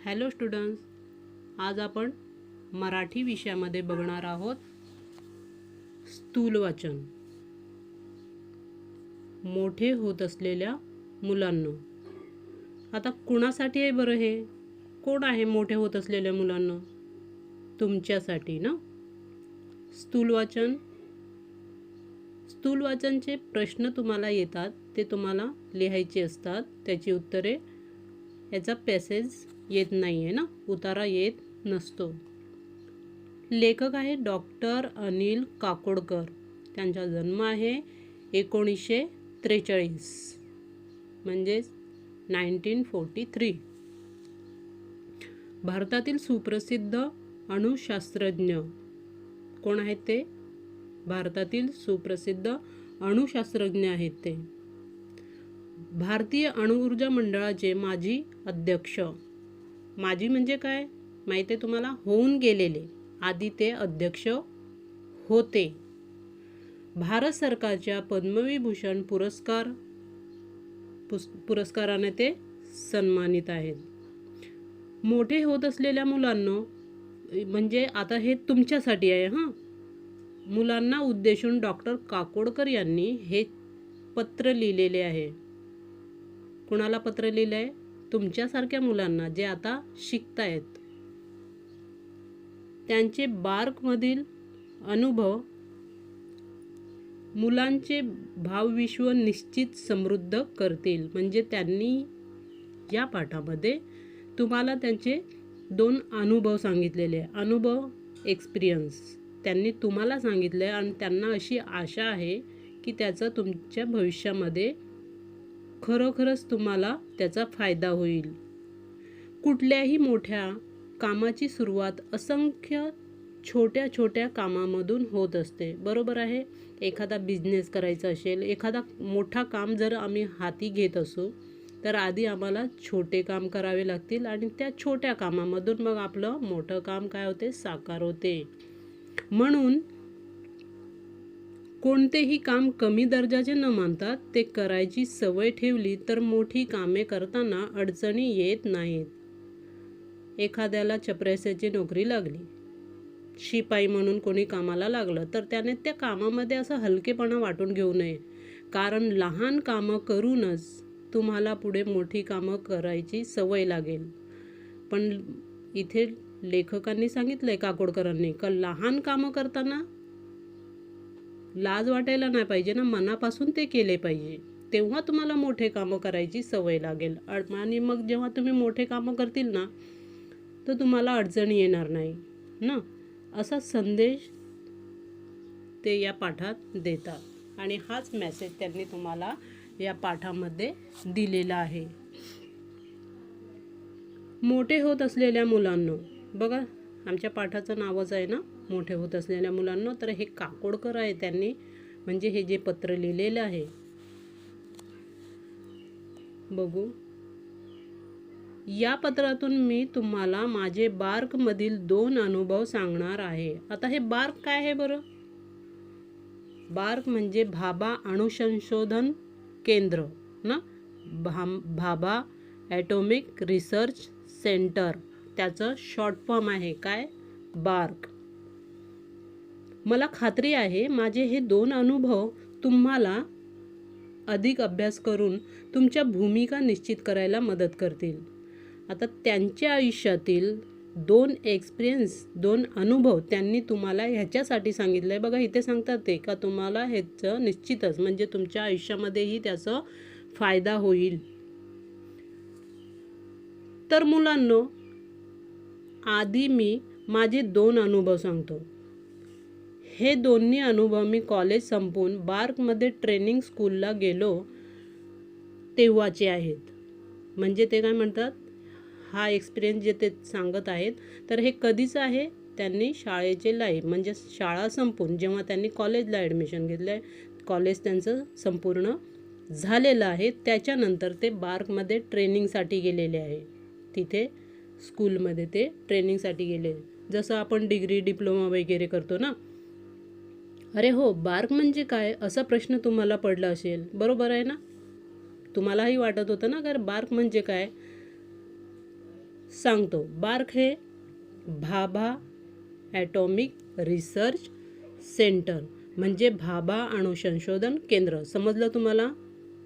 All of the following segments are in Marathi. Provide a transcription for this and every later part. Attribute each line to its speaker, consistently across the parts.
Speaker 1: हॅलो स्टुडंट्स, आज आपण मराठी विषयामध्ये बघणार आहोत स्थूल वाचन. मोठे होत असलेल्या मुलांना. आता कुणासाठी आहे बरं हे? कोण आहे मोठे होत असलेल्या मुलांना? तुमच्यासाठी ना. स्थूल वाचनचे प्रश्न तुम्हाला येतात, ते तुम्हाला लिहायचे असतात. त्याची उत्तरे, याचा पॅसेज येत नाही आहे ना, उतारा येत नसतो. लेखक आहे डॉक्टर अनिल काकोडकर. त्यांचा जन्म आहे 1943 म्हणजेच 1943. भारतातील सुप्रसिद्ध अणुशास्त्रज्ञ कोण आहेत ते? भारतातील सुप्रसिद्ध अणुशास्त्रज्ञ आहेत ते. भारतीय अणुऊर्जा मंडळाचे माजी अध्यक्ष. माजी म्हणजे काय माहिती आहे तुम्हाला? होऊन गेलेले. आधी ते अध्यक्ष होते. भारत सरकारच्या पद्मविभूषण पुरस्काराने ते सन्मानित आहेत. मोठे होत असलेल्या मुलांना, म्हणजे आता हे तुमच्यासाठी आहे हां. मुलांना उद्देशून डॉक्टर काकोडकर यांनी हे पत्र लिहिलेले आहे. कुणाला पत्र लिहिलं आहे? तुमच्यासारख्या मुलांना जे आता शिकतायत. त्यांचे बार्कमधील अनुभव मुलांचे भावविश्व निश्चित समृद्ध करतील. म्हणजे त्यांनी या पाठामध्ये तुम्हाला त्यांचे 2 अनुभव सांगितलेले आहे. अनुभव, एक्सपिरियन्स त्यांनी तुम्हाला सांगितलं आहे आणि त्यांना अशी आशा आहे की त्याचा तुमच्या भविष्यामध्ये खरोखरच तुम्हाला त्याचा फायदा होईल. कुठल्याही मोठ्या कामाची सुरुवात असंख्य छोट्या छोट्या कामामधून होत असते. बरोबर आहे? एखादा बिझनेस करायचा असेल, एखादा मोठा काम जर आम्ही हाती घेत असू, तर आधी आम्हाला छोटे काम करावे लागतील आणि त्या छोट्या कामामधून मग आपलं मोठं काम काय होते? साकार होते. म्हणून कोणतेही काम कमी दर्जाचे न मानता ते करायची सवय ठेवली तर मोठी कामे करताना अडचणी येत नाहीत. एखाद्याला चपराशाची नोकरी लागली, शिपाई म्हणून कोणी कामाला लागलं, तर त्याने त्या कामामध्ये असं हलकेपणा वाटून घेऊ नये. कारण लहान कामं करूनच तुम्हाला पुढे मोठी कामं करायची सवय लागेल. पण इथे लेखकांनी सांगितलंय, काकोडकरांनी, का लहान कामं करताना लाज वाटायला नाही पाहिजे ना, मनापासून ते केले पाहिजे. तेव्हा तुम्हाला मोठे कामं करायची सवय लागेल. आणि मग जेव्हा तुम्ही मोठे कामं करतील ना, तर तुम्हाला अडचणी येणार नाही ना. असा संदेश ते या पाठात देतात आणि हाच मेसेज त्यांनी तुम्हाला या पाठामध्ये दिलेला आहे. मोठे होत असलेल्या मुलांना. बघा, आमच्या पाठाचं नावच आहे ना, मोठे होत असलेल्या मुलांना. तर हे काकोडकर आहे, त्यांनी म्हणजे हे जे पत्र लिहिलेलं आहे. बघू, या पत्रातून मी तुम्हाला माझे बार्कमधील 2 अनुभव सांगणार आहे. आता हे बार्क काय आहे बरं? बार्क म्हणजे भाभा अणुसंशोधन केंद्र ना, भाभा ॲटॉमिक रिसर्च सेंटर, त्याचं शॉर्ट फॉर्म आहे काय? बार्क. मला खात्री आहे माझे हे 2 अनुभव तुम्हाला अधिक अभ्यास करून तुमच्या भूमिका निश्चित करायला मदत करतील. आता त्यांच्या आयुष्यातील 2 एक्सपिरियन्स, 2 अनुभव त्यांनी तुम्हाला ह्याच्यासाठी सांगितलं आहे. बघा, इथे सांगतात ते का तुम्हाला ह्याचं निश्चितच म्हणजे तुमच्या आयुष्यामध्येही त्याचा फायदा होईल. तर मुलांनो, आधी मी माझे 2 अनुभव सांगतो. हे दोन्ही अनुभव मी कॉलेज संपवून बार्कमध्ये ट्रेनिंग स्कूलला गेलो तेव्हाचे आहेत. म्हणजे ते काय म्हणतात, हा एक्सपिरियन्स जे ते सांगत आहेत, तर हे कधीच आहे? त्यांनी शाळेचे लाईफ म्हणजे शाळा संपून जेव्हा त्यांनी कॉलेजला ॲडमिशन घेतलं आहे, कॉलेज त्यांचं संपूर्ण झालेलं आहे, त्याच्यानंतर ते बार्कमध्ये ट्रेनिंगसाठी गेलेले आहे. तिथे स्कूलमध्ये ते ट्रेनिंगसाठी गेले, जसं आपण डिग्री, डिप्लोमा वगैरे करतो ना. अरे हो, बार्क म्हणजे काय असा प्रश्न तुम्हाला पडला असेल. बरोबर आहे ना? तुम्हालाही वाटत होतं ना, कारण बार्क म्हणजे काय? सांगतो. बार्क हे भाभा ॲटॉमिक रिसर्च सेंटर म्हणजे भाभा अणुसंशोधन केंद्र. समजलं तुम्हाला?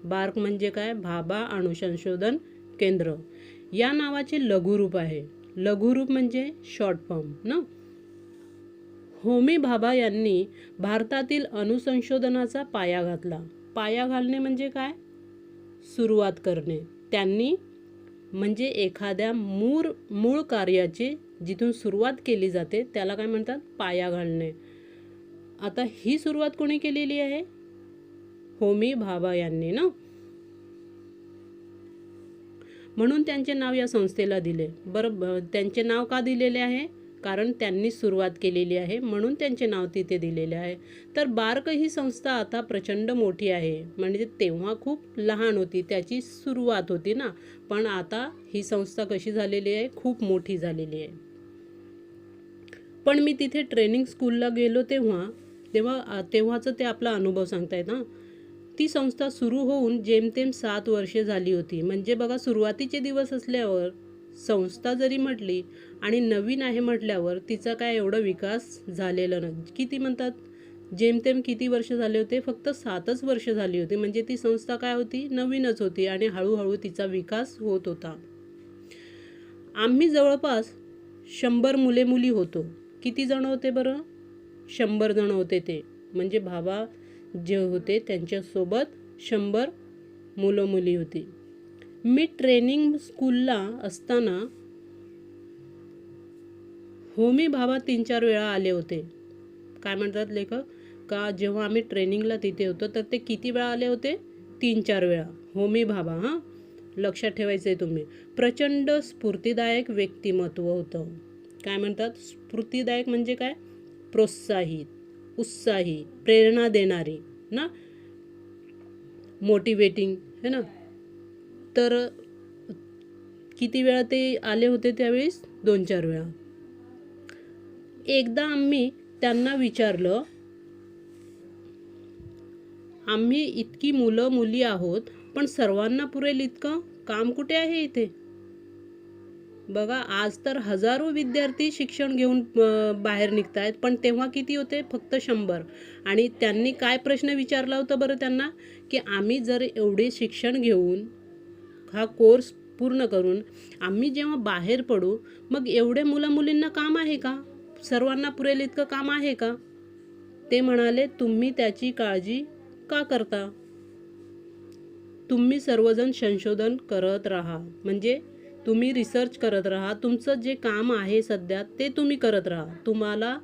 Speaker 1: बार्क म्हणजे काय? भाभा अणुसंशोधन केंद्र. या नावाचे लघुरूप आहे. लघुरूप म्हणजे शॉर्ट फॉर्म ना. होमी भाभा यांनी भारतातील अणुसंशोधनाचा पाया घातला. पाया घालणे म्हणजे काय? सुरुवात करणे. त्यांनी म्हणजे एखाद्या मूळ कार्याची जिथून सुरुवात केली जाते त्याला काय म्हणतात? पाया घालणे. आता ही सुरुवात कोणी केलेली आहे? होमी भाभा यांनी ना. म्हणून त्यांचे नाव या संस्थेला दिले. बरं, त्यांचे नाव का दिलेले आहे? कारण त्यांनी सुरुवात केलेली आहे म्हणून त्यांचे नाव तिथे दिलेले आहे. तर बार्क ही संस्था आता प्रचंड मोठी आहे. म्हणजे तेव्हा खूप लहान होती, त्याची सुरुवात होती ना. पण आता ही संस्था कशी झालेली आहे? खूप मोठी झालेली आहे. पण मी तिथे ट्रेनिंग स्कूलला गेलो तेव्हाचं ते आपला अनुभव सांगतायत ना. ती संस्था सुरू होऊन जेमतेम 7 वर्षे झाली होती. म्हणजे बघा, सुरुवातीचे दिवस असल्यावर संस्था जरी म्हटली आणि नवीन आहे म्हटल्यावर तिचा काय एवढा विकास झालेला नाही. किती म्हणतात? जेमतेम किती वर्ष झाले होते? फक्त 7च वर्ष झाली होती. म्हणजे ती संस्था काय होती? नवीनच होती आणि हळूहळू तिचा विकास होत होता. आम्ही जवळपास 100 मुले मुली होतो. किती जण होते बरं? 100 जण होते ते. म्हणजे भाभा जे होते त्यांच्यासोबत 100 मुलं मुली होती. मी ट्रेनिंग स्कूलला असताना होमी भाभा 3-4 वेळा आले होते. काय म्हणतात लेखक? का जेव्हा आम्ही ट्रेनिंगला तिथे होतो तर ते किती वेळा आले होते? 3-4 वेळा. होमी भाभा, हां, लक्षात ठेवायचं आहे तुम्ही. प्रचंड स्फूर्तिदायक व्यक्तिमत्व होतं. काय म्हणतात? स्फूर्तिदायक म्हणजे काय? प्रोत्साहित, उत्साही, प्रेरणा देणारी ना, मोटिवेटिंग है ना. तर किती वेळा ते आले होते त्यावेळेस? 2-4 वेळा. एकदा आम्ही त्यांना विचारलं, आम्ही इतकी मुलं मुली आहोत पण सर्वांना पुरेल इतकं काम कुठे आहे इथे? बघा, आज तर हजारो विद्यार्थी शिक्षण घेऊन बाहेर निघत आहेत, पण तेव्हा किती होते? फक्त 100. आणि त्यांनी काय प्रश्न विचारला होता बरं त्यांना? की आम्ही जर एवढे शिक्षण घेऊन हा कोर्स पूर्ण करून आम्ही जेव्हा बाहेर पडू मग एवढे मुला मुलींना काम आहे का? सर्वांना पुरेल इतकं काम आहे का? ते म्हणाले, तुम्ही त्याची काळजी का करता? तुम्ही सर्वजण संशोधन करत राहा. म्हणजे तुम्ही रिसर्च करत राहा. तुमचं जे काम आहे सध्या ते तुम्ही करत राहा. तुम्हाला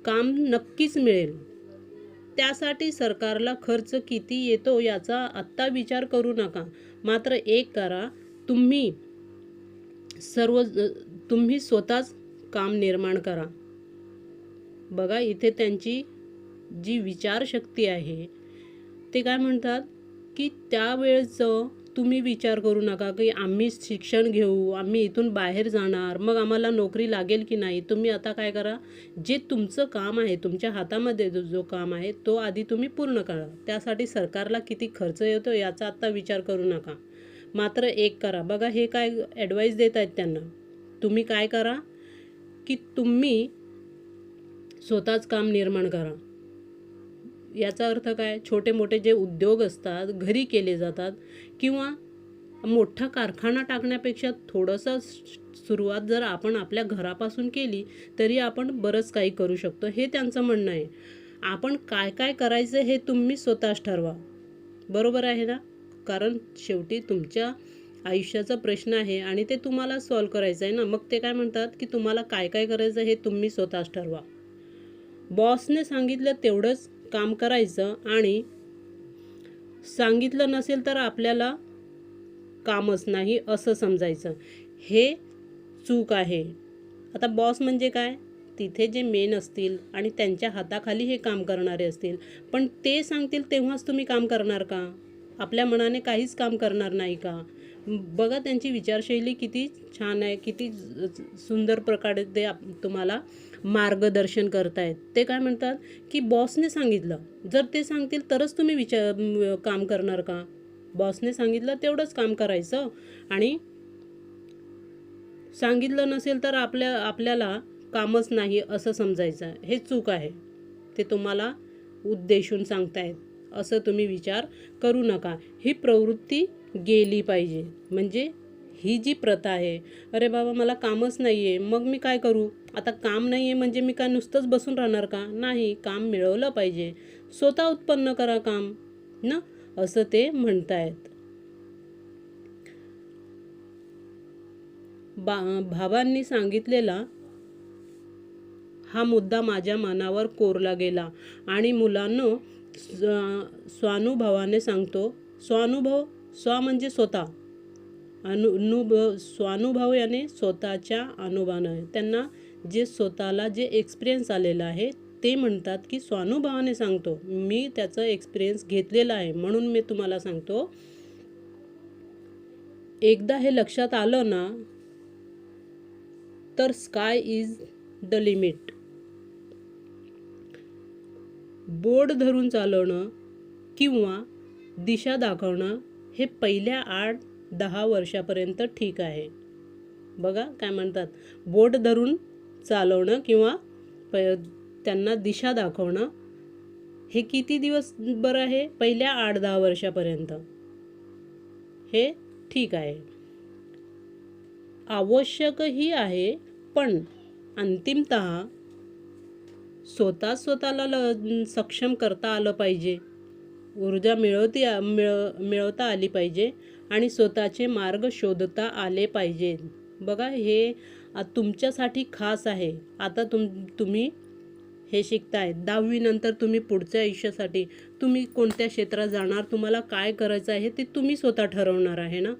Speaker 1: काम नक्कीच मिळेल. त्यासाठी सरकारला खर्च किती येतो याचा आत्ता विचार करू नका. मात्र एक करा, तुम्ही स्वतःच काम निर्माण करा. बघा, इथे त्यांची जी विचारशक्ती आहे ते काय म्हणतात की त्यावेळेचं तुम्ही विचार करू नका की आम्ही शिक्षण घेऊ, आम्ही इथून बाहेर जाणार, मग आम्हाला नोकरी लागेल की नाही. तुम्ही आता काय करा, जे तुमचं काम आहे, तुमच्या हातामध्ये जो काम आहे तो आधी तुम्ही पूर्ण करा. त्यासाठी सरकारला किती खर्च येतो याचा आत्ता विचार करू नका. मात्र एक करा. बघा, हे काय ॲडवाईस देत आहेत त्यांना. तुम्ही काय करा की तुम्ही स्वतःच काम निर्माण करा. याचा अर्थ काय? छोटे मोठे जे उद्योग असतात घरी केले जातात किंवा मोठा कारखाना टाकण्यापेक्षा थोडंसं सुरुवात जर आपण आपल्या घरापासून केली तरी आपण बरंच काही करू शकतो. हे त्यांचं म्हणणं आहे. आपण काय काय करायचं हे तुम्ही स्वतःच ठरवा. बरोबर आहे ना? कारण शेवटी तुमच्या आयुष्याचा प्रश्न आहे आणि ते तुम्हाला सॉल्व करायचं आहे ना. मग ते काय म्हणतात की तुम्हाला काय काय करायचं हे तुम्ही स्वतःच ठरवा. बॉसने सांगितलं तेवढंच काम करायचं आणि सांगितलं नसेल तर आपल्याला कामच नाही असं समजायचं. हे चूक आहे. आता बॉस म्हणजे काय? तिथे जे मेन असतील आणि त्यांच्या हाताखाली हे काम करणारे असतील. पण ते सांगतील तेव्हाच तुम्ही काम करणार का? आपल्या मनाने काहीच काम करणार नाही का? बघा, त्यांची विचारशैली किती छान आहे, किती सुंदर प्रकारे ते तुम्हाला मार्गदर्शन करतायत. ते काय म्हणतात की बॉसने सांगितलं, जर ते सांगतील तरच तुम्ही काम करणार का? बॉसने सांगितलं तेवढंच काम करायचं आणि सांगितलं नसेल तर आपल्याला कामच नाही असं समजायचं, हे चूक आहे. ते तुम्हाला उद्देशून सांगतायत असं तुम्ही विचार करू नका. ही प्रवृत्ती गेली पाहिजे. म्हणजे ही जी प्रथा आहे, अरे बाबा मला कामच नाही आहे, मग मी काय करू? आता काम नाही आहे म्हणजे मी काय नुसतंच बसून राहणार का? नाही, काम मिळवलं पाहिजे. स्वतः उत्पन्न करा काम ना, असं ते म्हणतायत. भावांनी सांगितलेला हा मुद्दा माझ्या मनावर कोरला गेला. आणि मुलांनो, स्वानुभवाने सांगतो, स्वानुभव, स्व म्हणजे स्वतः, स्वानुभव याने स्वतःच्या अनुभवाने, त्यांना जे स्वतःला जे एक्सपिरियन्स आलेला आहे ते म्हणतात की स्वानुभवाने सांगतो, मी त्याचा एक्सपिरियन्स घेतलेला आहे म्हणून मी तुम्हाला सांगतो. एकदा हे लक्षात आलं ना, तर sky is the limit. Board धरून चालवणं किंवा दिशा दाखवणं हे पहिल्या 8-10 वर्षापर्यंत ठीक आहे. बघा काय म्हणतात, बोर्ड धरून चालवणं किंवा त्यांना दिशा दाखवणं हे किती दिवस बरं आहे? पहिल्या 8-10 वर्षापर्यंत हे ठीक आहे, आवश्यकही आहे. पण अंतिमतः स्वतःला सक्षम करता आलं पाहिजे, ऊर्जा मिळवता आली पाहिजे आणि स्वतःचे मार्ग शोधता आले पाहिजेत. बघा हे तुमच्यासाठी खास आहे. आता तुम्ही हे शिकताय, 10वी नंतर तुम्ही पुढच्या आयुष्यासाठी तुम्ही कोणत्या क्षेत्रात जाणार, तुम्हाला काय करायचं आहे ते तुम्ही स्वतः ठरवणार आहे ना,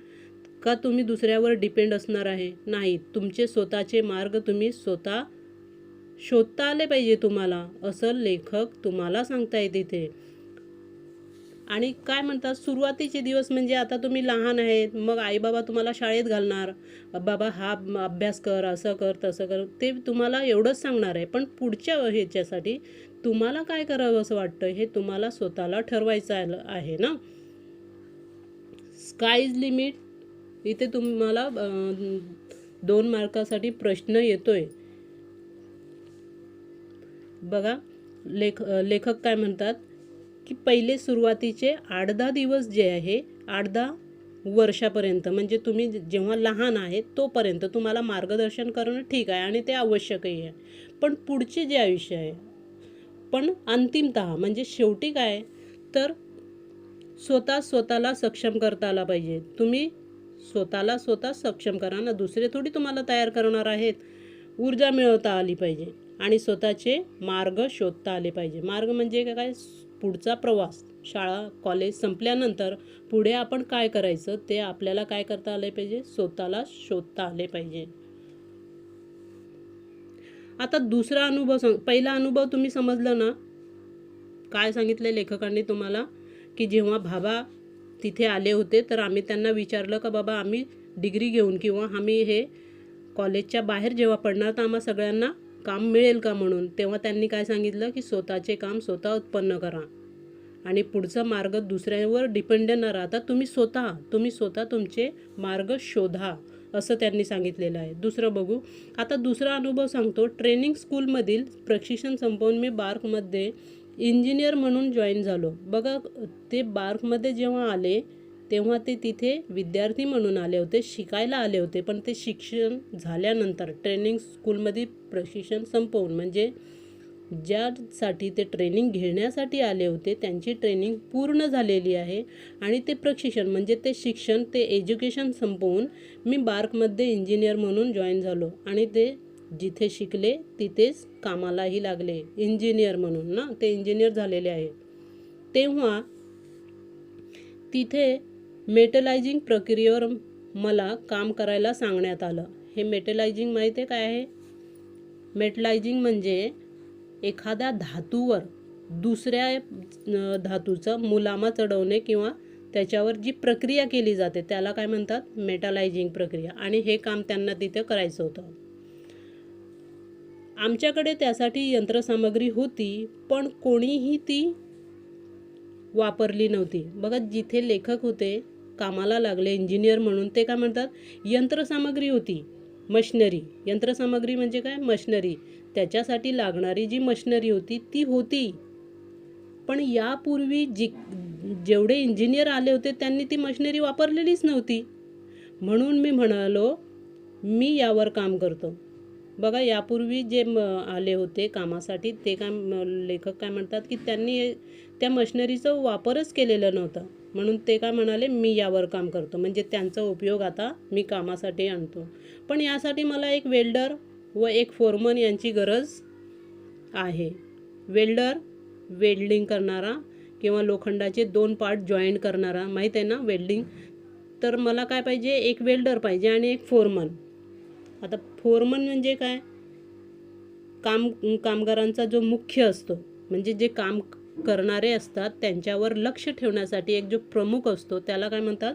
Speaker 1: का तुम्ही दुसऱ्यावर डिपेंड असणार आहे? नाही, तुमचे स्वतःचे मार्ग तुम्ही स्वतः शोधता आले पाहिजे तुम्हाला, असं लेखक तुम्हाला सांगतायत इथे. आणि काय म्हणतात, सुरुवातीचे दिवस म्हणजे आता तुम्ही लहान आहेत, मग आईबाबा तुम्हाला शाळेत घालणार, बाबा हा अभ्यास कर, असं कर, तसं कर, ते तुम्हाला एवढंच सांगणार आहे. पण पुढच्या ह्याच्यासाठी तुम्हाला काय करावं असं वाटतं हे तुम्हाला स्वतःला ठरवायचं आहे ना. Sky is limit. इथे तुम्हाला 2 मार्कासाठी प्रश्न येतोय. बघा लेखक काय म्हणतात की पहिले सुरुवातीचे 8-10 दिवस जे आहे, 8-10 वर्षापर्यंत म्हणजे तुम्ही जेव्हा लहान आहे तोपर्यंत तुम्हाला मार्गदर्शन करणं ठीक आहे आणि ते आवश्यकही आहे. पण पुढचे जे आयुष्य आहे, पण अंतिमतः म्हणजे शेवटी काय, तर स्वतःला सक्षम करता आला पाहिजे. तुम्ही स्वतः सक्षम करा ना, दुसरे थोडी तुम्हाला तयार करणार आहेत. ऊर्जा मिळवता आली पाहिजे आणि स्वतःचे मार्ग शोधता आले पाहिजे. मार्ग म्हणजे काय, पुढचा प्रवास, शाळा कॉलेज संपल्यानंतर पुढे आपण काय करायचं ते आपल्याला काय करता आले पाहिजे, स्वतःला शोधता आले पाहिजे. आता दुसरा अनुभव पहिला अनुभव तुम्ही समजलं ना, काय सांगितलं लेखकांनी तुम्हाला, की जेव्हा बाबा तिथे आले होते तर आम्ही त्यांना विचारलं का बाबा आम्ही डिग्री घेऊन किंवा आम्ही हे कॉलेजच्या बाहेर जेव्हा पडणार तर आम्हा सगळ्यांना काम मिळेल का म्हणून. तेव्हा त्यांनी काय सांगितलं की स्वतःचे काम स्वतः उत्पन्न करा आणि पुढचा मार्ग दुसऱ्यावर डिपेंड न राहता तुम्ही स्वतः तुमचे मार्ग शोधा, असं त्यांनी सांगितलेलं आहे. दुसरं बघू. आता दुसरा अनुभव सांगतो. ट्रेनिंग स्कूलमधील प्रशिक्षण संपवून मी बार्कमध्ये इंजिनियर म्हणून जॉईन झालो. बघा ते बार्कमध्ये जेव्हा आले तेव्हा ते तिथे विद्यार्थी म्हणून आले होते, शिकायला आले होते. पण ते शिक्षण झाल्यानंतर ट्रेनिंग स्कूलमध्ये प्रशिक्षण संपवून म्हणजे ज्यासाठी ते ट्रेनिंग घेण्यासाठी आले होते त्यांची ट्रेनिंग पूर्ण झालेली आहे आणि ते प्रशिक्षण म्हणजे ते शिक्षण, ते एज्युकेशन संपवून मी बार्कमध्ये इंजिनियर म्हणून जॉईन झालो आणि ते जिथे शिकले तिथेच कामालाही लागले इंजिनियर म्हणून ना, ते इंजिनियर झालेले आहे. तेव्हा तिथे मेटलायझिंग प्रक्रियेवर मला काम करायला सांगण्यात आलं. हे मेटलायझिंग माहिती आहे काय आहे? मेटलायझिंग म्हणजे एखाद्या धातूवर दुसऱ्या धातूचं मुलामा चढवणे किंवा त्याच्यावर जी प्रक्रिया केली जाते त्याला काय म्हणतात, मेटलायझिंग प्रक्रिया. आणि हे काम त्यांना तिथे करायचं होतं. आमच्याकडे त्यासाठी यंत्रसामग्री होती पण कोणीही ती वापरली नव्हती. बघा जिथे लेखक होते कामाला लागले इंजिनियर म्हणून, ते काय म्हणतात, यंत्रसामग्री होती मशिनरी, यंत्रसामग्री म्हणजे काय? मशिनरी. त्याच्यासाठी लागणारी जी मशिनरी होती ती होती, पण यापूर्वी जेवढे इंजिनियर आले होते त्यांनी ती मशिनरी वापरलेलीच नव्हती. म्हणून मी म्हणालो मी यावर काम करतो. बघा, यापूर्वी जे आले होते कामासाठी ते लेखक काय म्हणतात की त्यांनी त्या मशिनरीचा वापरच केलेला नव्हता. म्हणून ते काय म्हणाले, मी यावर काम करतो, म्हणजे त्यांचा उपयोग आता मी कामासाठी आणतो. पण यासाठी मला एक वेल्डर व एक फोरमन यांची गरज आहे. वेल्डर वेल्डिंग करणारा किंवा लोखंडाचे 2 पार्ट जॉईंट करणारा, माहीत आहे ना वेल्डिंग. तर मला काय पाहिजे? एक वेल्डर पाहिजे आणि एक फोरमन. आता फोरमन म्हणजे काय? कामगारांचा जो मुख्य असतो, म्हणजे जे काम करणारे असतात त्यांच्यावर लक्ष ठेवण्यासाठी एक जो प्रमुख असतो त्याला काय म्हणतात?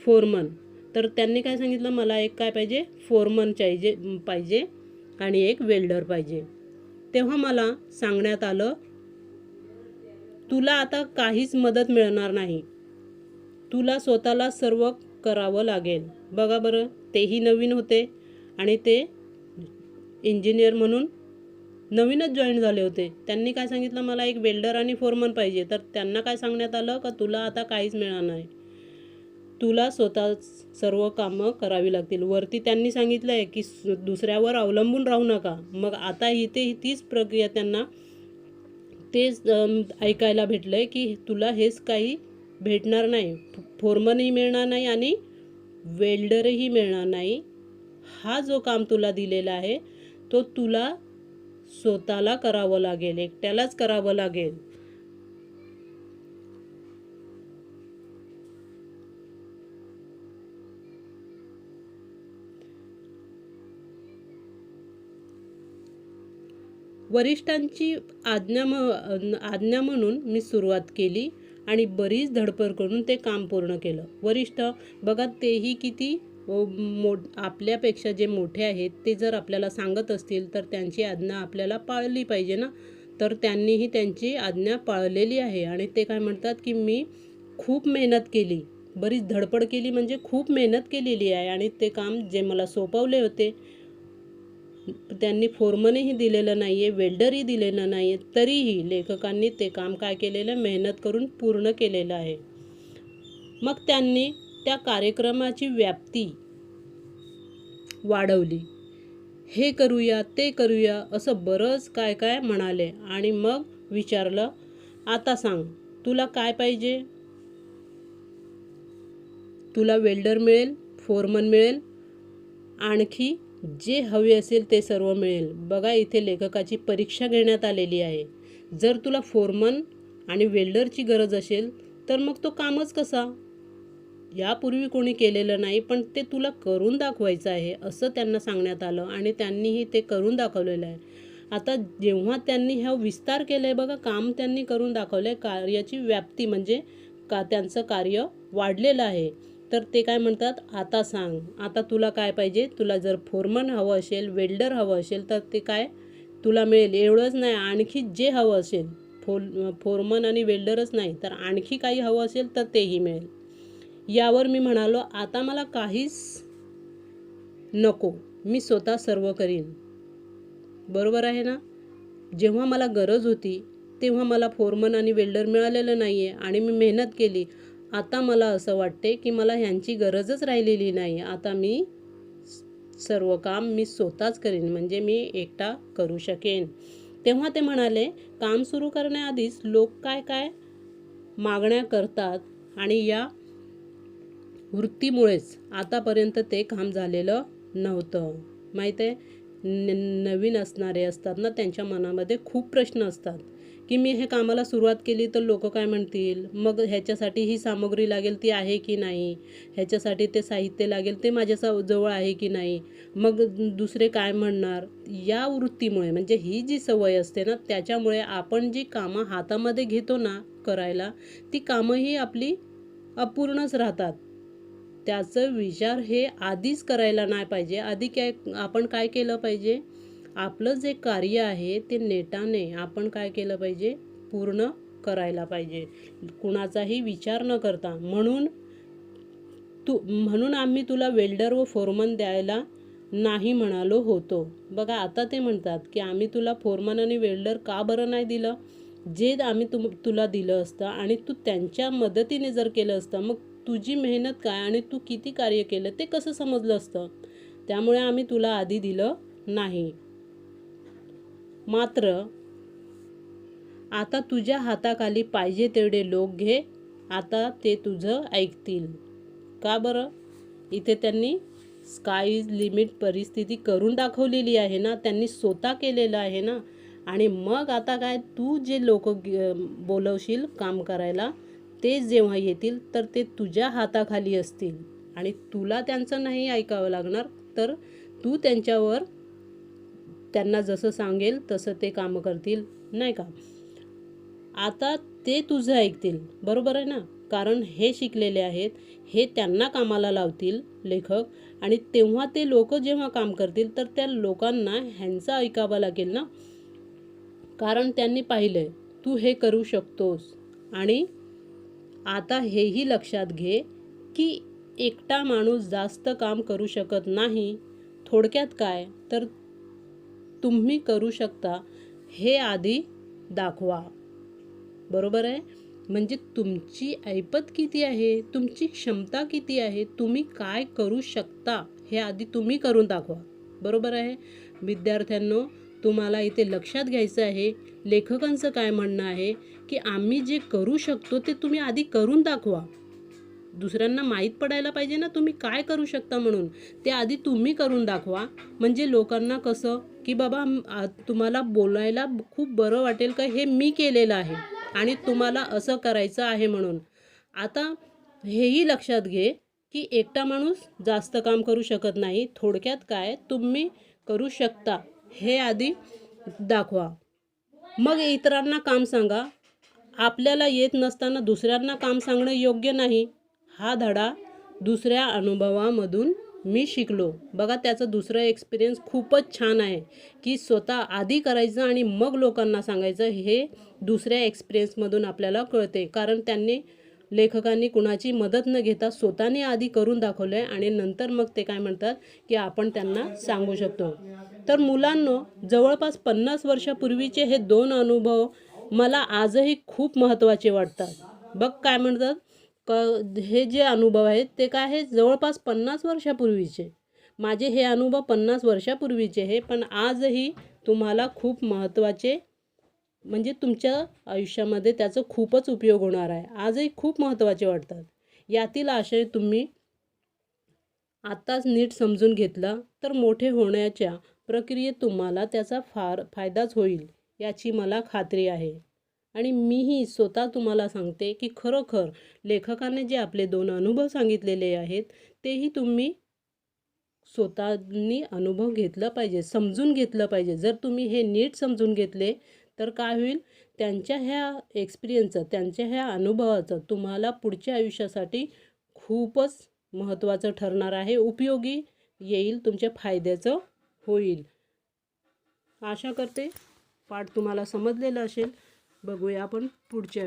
Speaker 1: फोरमन. तर त्यांनी काय सांगितलं, मला एक काय पाहिजे? फोरमन पाहिजे आणि एक वेल्डर पाहिजे. तेव्हा मला सांगण्यात आलं, तुला आता काहीच मदत मिळणार नाही, तुला स्वतःला सर्व करावं लागेल. बघा बरं, तेही नवीन होते आणि ते इंजिनियर म्हणून नवीनच जॉईन झाले होते. त्यांनी काय सांगितलं, मला एक वेल्डर आणि फोरमन पाहिजे. तर त्यांना काय सांगण्यात आलं का तुला आता काहीच मिळणार नाही, तुला स्वतः सर्व कामं करावी लागतील. वरती त्यांनी सांगितलं आहे की दुसऱ्यावर अवलंबून राहू नका. मग आता इथे तीच प्रक्रिया त्यांना तेच ऐकायला भेटलं आहे की तुला हेच काही भेटणार नाही, फोरमनही मिळणार नाही आणि वेल्डरही मिळणार नाही. हा जो काम तुला दिलेला आहे तो तुला स्वतःला करावं लागेल, एकट्यालाच करावं लागेल. वरिष्ठांची आज्ञा म्हणून मी सुरुवात केली आणि बरीच धडपड करून ते काम पूर्ण केलं. वरिष्ठ बघा, तेही किती आपल्यापेक्षा जे मोठे आहेत ते जर आपल्याला सांगत असतील तर त्यांची आज्ञा आपल्याला पाळली पाहिजे ना. तर त्यांनीही त्यांची आज्ञा पाळलेली आहे आणि ते काय म्हणतात की मी खूप मेहनत केली, बरीच धडपड केली, म्हणजे खूप मेहनत केलेली आहे आणि ते काम जे मला सोपवले होते, त्यांनी फोरमनही दिलेलं नाही आहे, वेल्डरही दिलेलं नाही आहे, तरीही लेखकांनी ते काम काय केलेलं, मेहनत करून पूर्ण केलेलं आहे. मग त्यांनी त्या कार्यक्रमाची व्याप्ती वाढवली, हे करूया ते करूया असं बरंच काय काय म्हणाले आणि मग विचारलं, आता सांग तुला काय पाहिजे? तुला वेल्डर मिळेल, फोरमन मिळेल, आणखी जे हवे असेल ते सर्व मिळेल. बघा, इथे लेखकाची परीक्षा घेण्यात आलेली आहे. जर तुला फोरमन आणि वेल्डरची गरज असेल तर मग तो कामच कसा? यापूर्वी कोणी केलेलं नाही, पण ते तुला करून दाखवायचं आहे असं त्यांना सांगण्यात आलं आणि त्यांनीही ते करून दाखवलेलं आहे. आता जेव्हा त्यांनी हा विस्तार केला आहे, बघा, काम त्यांनी करून दाखवलं आहे, कार्याची व्याप्ती म्हणजे त्यांचं कार्य वाढलेलं आहे. तर ते काय म्हणतात, आता सांग, आता तुला काय पाहिजे? तुला जर फोरमन हवं असेल, वेल्डर हवं असेल तर ते काय तुला मिळेल. एवढंच नाही, आणखी जे हवं असेल, फोरमन आणि वेल्डरच नाही तर आणखी काही हवं असेल तर तेही मिळेल. यावर मी म्हणालो, आता मला काहीच नको, मी स्वतः सर्व करीन. बरोबर आहे ना. जेव्हा मला गरज होती तेव्हा मला फोरमन आणि वेल्डर मिळालेलं नाही आहे आणि मी मेहनत केली. आता मला असं वाटते की मला ह्यांची गरजच राहिलेली नाही, आता मी सर्व काम मी स्वतःच करीन, म्हणजे मी एकटा करू शकेन. तेव्हा ते म्हणाले, काम सुरू करण्याआधीच लोक काय काय मागण्या करतात आणि या वृत्तीमुळेच आतापर्यंत ते काम झालेलं नव्हतं. माहीत आहे, नवीन असणारे असतात ना, त्यांच्या मनामध्ये खूप प्रश्न असतात की मी हे कामाला सुरुवात केली तर लोक काय म्हणतील, मग ह्याच्यासाठी ही सामग्री लागेल ती आहे की नाही, ह्याच्यासाठी ते साहित्य लागेल ते माझ्या जवळ आहे की नाही, मग दुसरे काय म्हणणार. या वृत्तीमुळे, म्हणजे ही जी सवय असते ना, त्याच्यामुळे आपण जी कामं हातामध्ये घेतो ना करायला, ती कामंही आपली अपूर्णच राहतात. त्याचं विचार हे आधीच करायला नाही पाहिजे. आधी आपण काय केलं पाहिजे, आपलं जे कार्य आहे ते नेटाने आपण काय केलं पाहिजे, पूर्ण करायला पाहिजे, कुणाचाही विचार न करता. म्हणून आम्ही तुला वेल्डर व फोरमन द्यायला नाही म्हणालो होतो. बघा आता ते म्हणतात की आम्ही तुला फोरमन आणि वेल्डर का बरं नाही दिलं? जे आम्ही तुला दिलं असतं आणि तू त्यांच्या मदतीने जर केलं असतं, मग तुझी मेहनत काय आणि तू किती कार्य केलं ते कसं समजलं असतं? त्यामुळे आम्ही तुला आधी दिलं नाही. मात्र आता तुझ्या हाताखाली पाहिजे तेवढे लोक घे, आता ते तुझं ऐकतील. का बरं? इथे त्यांनी स्काय इज लिमिट परिस्थिती करून दाखवलेली आहे ना, त्यांनी स्वतः केलेलं आहे ना. आणि मग आता काय, तू जे लोक बोलवशील काम करायला, ते जेव्हा येतील तर ते तुझ्या हाताखाली असतील आणि तुला त्यांचं नाही ऐकावं लागणार. तर तू त्यांना जसं सांगेल तसं ते कामं करतील, नाही का? आता ते तुझं ऐकतील, बरोबर आहे ना? कारण हे शिकलेले आहेत, हे त्यांना कामाला लावतील लेखक. आणि तेव्हा ते लोक जेव्हा काम करतील तर त्या लोकांना ह्यांचं ऐकावं लागेल ना, कारण त्यांनी पाहिलंय तू हे करू शकतोस. आणि आता हेही लक्षात घे की एकटा माणूस जास्त काम करू शकत नाही. थोडक्यात काय तर तुम्ही करू शकता हे आधी दाखवा, बरोबर आहे? म्हणजे तुमची ऐपत किती आहे, तुमची क्षमता किती आहे, तुम्ही काय करू शकता हे आधी तुम्ही करून दाखवा, बरोबर आहे? विद्यार्थ्यांनो, तुम्हाला इथे लक्षात घ्यायचं आहे लेखकांचं काय म्हणणं आहे की आम्ही जे करू शकतो ते तुम्ही आधी करून दाखवा. दुसऱ्यांना माहीत पडायला पाहिजे ना तुम्ही काय करू शकता म्हणून. ते आधी तुम्ही करून दाखवा. म्हणजे लोकांना कसं की बाबा तुम्हाला बोलायला खूप बरं वाटेल का हे मी केलेलं आहे आणि तुम्हाला असं करायचं आहे म्हणून. आता हेही लक्षात घे की एकटा माणूस जास्त काम करू शकत नाही. थोडक्यात काय तुम्ही करू शकता हे आधी दाखवा. मग इतरांना काम सांगा. आपल्याला येत नसताना दुसऱ्यांना काम सांगणं योग्य नाही. हा धडा दुसऱ्या अनुभवामधून मी शिकलो. बघा त्याचं दुसरं एक्सपिरियन्स खूपच छान आहे की स्वतः आधी करायचं आणि मग लोकांना सांगायचं. हे दुसऱ्या एक्सपिरियन्समधून आपल्याला कळते, कारण लेखकांनी कुणाची मदत न घेता स्वतःने आधी करून दाखवलं आहे आणि नंतर मग ते काय म्हणतात की आपण त्यांना सांगू शकतो. तर मुलांनो, जवळपास 50 वर्षापूर्वीचे हे 2 अनुभव मला आजही खूप महत्त्वाचे वाटतात. बघ काय म्हणतात, हे जे अनुभव आहेत ते काय आहे, जवळपास 50 वर्षापूर्वीचे. माझे हे अनुभव 50 वर्षापूर्वीचे आहे, पण आजही तुम्हाला खूप महत्त्वाचे, म्हणजे तुमच्या आयुष्यामध्ये त्याचा खूपच उपयोग होणार आहे. आजही खूप महत्त्वाचे वाटतात. यातील आशय तुम्ही आत्ताच नीट समजून घेतला तर मोठे होण्याच्या प्रक्रियेत तुम्हाला त्याचा फायदाच होईल याची मला खात्री आहे. आणि मीही स्वतः तुम्हाला सांगते की खरोखर लेखकाने जे आपले 2 अनुभव सांगितलेले आहेत तेही तुम्ही स्वतःनी अनुभव घेतला पाहिजे, समजून घेतलं पाहिजे. जर तुम्ही हे नीट समजून घेतले तर काय होईल, त्यांच्या ह्या एक्सपिरियन्सचं, त्यांच्या ह्या अनुभवाचं तुम्हाला पुढच्या आयुष्यासाठी खूपच महत्त्वाचं ठरणार आहे, उपयोगी येईल, तुमच्या फायद्याचं होईल. आशा करते पाठ तुम्हाला समजलेला असेल. बघूया आपण पुढच्या